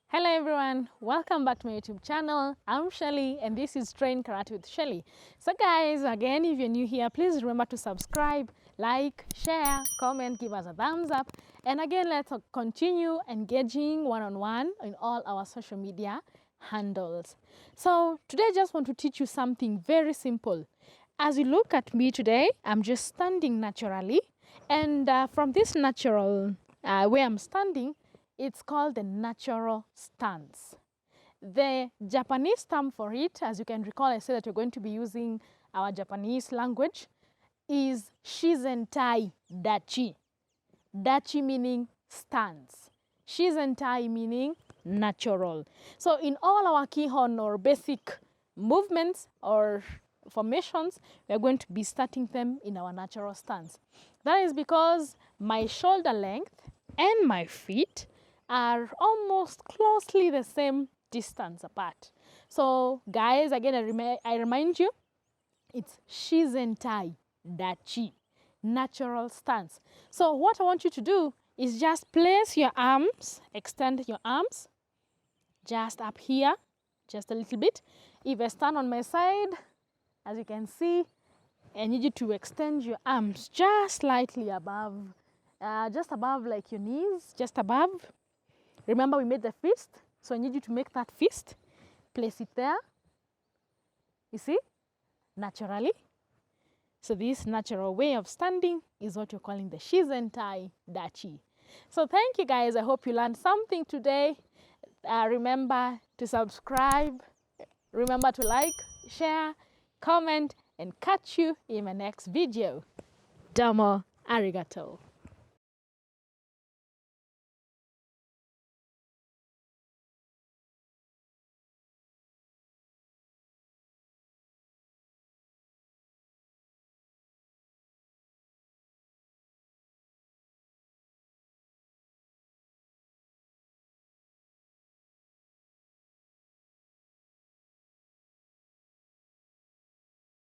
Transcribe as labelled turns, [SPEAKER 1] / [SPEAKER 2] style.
[SPEAKER 1] Hello everyone, welcome back to my YouTube channel. I'm Shelley and this is Train Karate with Shelley. So guys, again, if you're new here, please remember to subscribe, like, share, comment, give us a thumbs up. And again, let's continue engaging one-on-one in all our social media handles. So today I just want to teach you something very simple. As you look at me today, I'm just standing naturally. And from this natural way I'm standing, it's called the natural stance. The Japanese term for it, as you can recall, I said that we're going to be using our Japanese language, is SHIZENTAI DACHI. Dachi meaning stance. SHIZENTAI meaning natural. So in all our kihon or basic movements or formations, we are going to be starting them in our natural stance. That is because my shoulder length and my feet are almost closely the same distance apart. So guys, again, I remind you, it's SHIZENTAI DACHI, natural stance. So what I want you to do is just place your arms, extend your arms, just up here, just a little bit. If I stand on my side, as you can see, I need you to extend your arms just slightly above, just above like your knees, just above. Remember we made the fist, so I need you to make that fist, place it there, you see, naturally. So this natural way of standing is what you're calling the SHIZENTAI DACHI. So thank you guys, I hope you learned something today. Remember to subscribe, remember to like, share, comment, and catch you in my next video. Domo arigato.